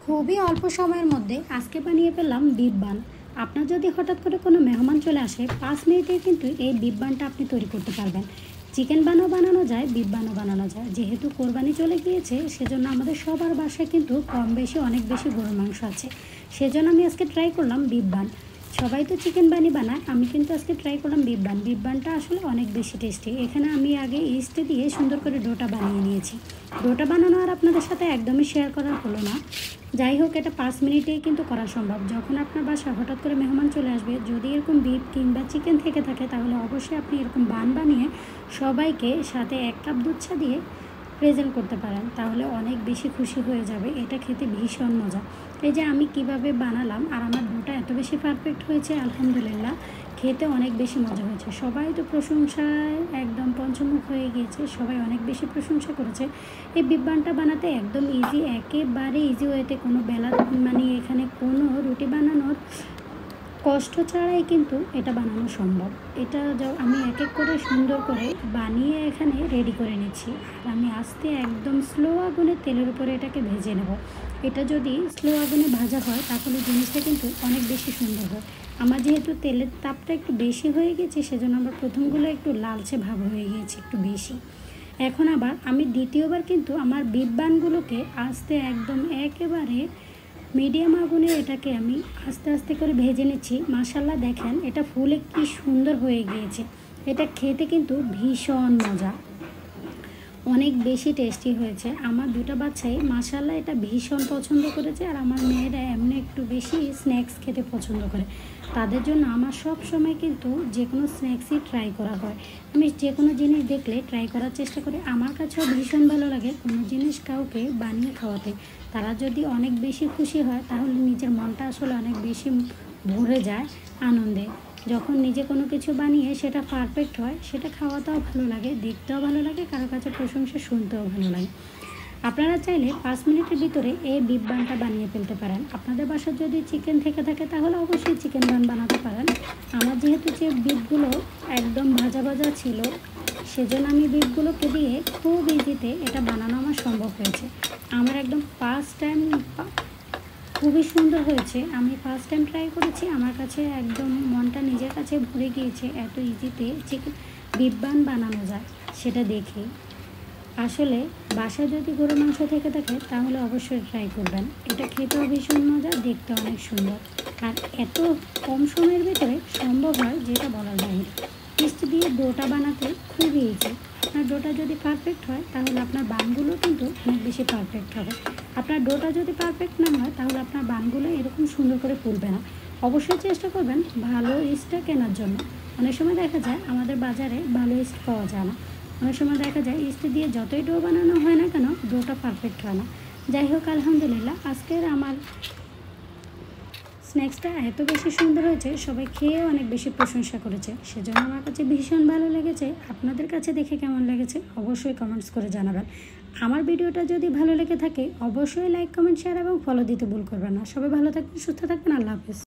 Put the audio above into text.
খুবই অল্প সময়ের মধ্যে আজকে বানিয়ে ফেললাম বিফ বান। আপনার যদি হঠাৎ করে কোনো মেহমান চলে আসে 5 মিনিটে কিন্তু এই বিফ বানটা আপনি তৈরি করতে পারবেন। চিকেন বানও বানানো যায়, বিফ বানও বানানো যায়। যেহেতু কোরবানি চলে গিয়েছে সেজন্য আমাদের সবার বাসায় কিন্তু কম বেশি অনেক বেশি গরুর মাংস আছে। সেজন্য আমি আজকে ট্রাই করলাম বিফ বান। সবাই তো চিকেন বানি বানায়, আমি কিন্তু আজকে ট্রাই করলাম বিফ বান। বিফ বানটা আসলে অনেক বেশি টেস্টি। এখানে আমি আগে ইস্ট দিয়ে সুন্দর করে ডোটা বানিয়ে নিয়েছি। ডোটা বানানো আর আপনাদের সাথে একদমই শেয়ার করা হলো না। যাই হোক, এটা 5 মিনিটেই কিন্তু করা সম্ভব। যখন আপনার বাসায় হঠাৎ করে মেহমান চলে আসবে, যদি এরকম বিফ কিংবা চিকেন থেকে থাকে তাহলে অবশ্যই আপনি এরকম বান বানিয়ে সবাইকে সাথে 1 কাপ দুধ চা দিয়ে প্রেজেন্ট করতে পারেন, তাহলে অনেক বেশি খুশি হয়ে যাবে। এটা খেতে ভীষণ মজা। এই যে আমি কিভাবে বানালাম আর আমার ডোটা এত বেশি পারফেক্ট হয়েছে, আলহামদুলিল্লাহ। খেতে অনেক বেশি মজা হয়েছে। সবাই তো প্রশংসায় একদম পঞ্চমুখ হয়ে গিয়েছে, সবাই অনেক বেশি প্রশংসা করেছে। এই বিফ বানটা বানাতে একদম ইজি, একেবারে ইজি ওয়েতে, কোনো বেলা মানে এখানে কোনো রুটি বানানোর কষ্ট ছাড়াই কিন্তু এটা বানানো সম্ভব। এটা আমি এক এক করে সুন্দর করে বানিয়ে এখানে রেডি করে নিচ্ছি। আর আমি আস্তে একদম স্লো আগুনে তেলের উপরে এটাকে ভেজে নেব। এটা যদি স্লো আগুনে ভাজা হয় তাহলে জিনিসটা কিন্তু অনেক বেশি সুন্দর হয়। আমার যেহেতু তেলের তাপটা একটু বেশি হয়ে গেছে সেজন্য আমার প্রথমগুলো একটু লালচে ভাব হয়ে গিয়েছে একটু বেশি। এখন আবার আমি দ্বিতীয়বার কিন্তু আমার বিফ বানগুলোকে আস্তে একদম একেবারে মিডিয়াম আগুনে এটাকে আমি আস্তে আস্তে করে ভেজে নিচ্ছি। মাশাআল্লাহ, দেখেন এটা ফুলে কি সুন্দর হয়ে গিয়েছে। এটা খেতে কিন্তু ভীষণ মজা, অনেক বেশি টেস্টি হয়েছে। আমার দুটো বাচ্চাই মাশাআল্লাহ এটা ভীষণ পছন্দ করেছে। আর আমার মেয়েরা এমনি একটু বেশি স্ন্যাক্স খেতে পছন্দ করে, তাদের জন্য আমার সব সময় কিন্তু যে কোনো স্ন্যাক্সই ট্রাই করা হয়। আমি যে কোনো জিনিস দেখলে ট্রাই করার চেষ্টা করি। আমার কাছেও ভীষণ ভালো লাগে কোনো জিনিস কাউকে বানিয়ে খাওয়াতে। তারা যদি অনেক বেশি খুশি হয় তাহলে নিজের মনটা আসলে অনেক বেশি ভরে যায় আনন্দে। যখন নিজে কোনো কিছু বানিয়ে সেটা পারফেক্ট হয়, সেটা খাওয়াতেও ভালো লাগে, দেখতেও ভালো লাগে, কারো কাছে প্রশংসা শুনতেও ভালো লাগে। আপনারা চাইলে 5 মিনিটের ভিতরে এই বিফ বানটা বানিয়ে ফেলতে পারেন। আপনাদের বাসায় যদি চিকেন থেকে থাকে তাহলে অবশ্যই চিকেন বান বানাতে পারেন। আমার যেহেতু যে বিফগুলো একদম ভাজা ভাজা ছিল সেজন্য আমি বিফগুলোকে দিয়ে খুব ইজিতে এটা বানানো আমার সম্ভব হয়েছে। আমার একদম ফার্স্ট টাইম খুবই সুন্দর হয়েছে। আমি ফার্স্ট টাইম ট্রাই করেছি, আমার কাছে একদম মনটা নিজের কাছে ভরে গিয়েছে। এত ইজিতে চিকেন বিফ বান বানানো যায় সেটা দেখে। আসলে বাসায় যদি গরুর মাংস থেকে থাকে তাহলে অবশ্যই ট্রাই করবেন। এটা খেতেও ভীষণ মজা, দেখতে অনেক সুন্দর, আর এত কম সময়ের ভিতরে সম্ভব হয় যেটা বলার বাইরে। ইস্ট দিয়ে ডোটা বানাতে খুবই ইজি। আপনার ডোটা যদি পারফেক্ট হয় তাহলে আপনার বানগুলো কিন্তু অনেক বেশি পারফেক্ট হবে। আপনার ডোটা যদি পারফেক্ট না হয় তাহলে আপনার বানগুলো এরকম সুন্দর করে ফুলবে না। অবশ্যই চেষ্টা করবেন ভালো ইস্টটা কেনার জন্য। অনেক সময় দেখা যায় আমাদের বাজারে ভালো ইস্ট পাওয়া যায় না। অনেক সময় দেখা যায় ইস্ট দিয়ে যতই ডো বানানো হয় না কেন ডোটা পারফেক্ট হয় না। যাই হোক, আলহামদুলিল্লাহ আজকের আমার স্ন্যাক্সটা এত বেশি সুন্দর হয়েছে, সবাই খেয়ে অনেক বেশি প্রশংসা করেছে। সেজন্য আমার কাছে ভীষণ ভালো লেগেছে। আপনাদের কাছে দেখে কেমন লেগেছে অবশ্যই কমেন্টস করে জানাবেন। আমার ভিডিওটা যদি ভালো লেগে থাকে অবশ্যই লাইক, কমেন্ট, শেয়ার এবং ফলো দিতে ভুল করবেন না। সবাই ভালো থাকবেন, সুস্থ থাকবেন। আল্লাহ হাফেজ।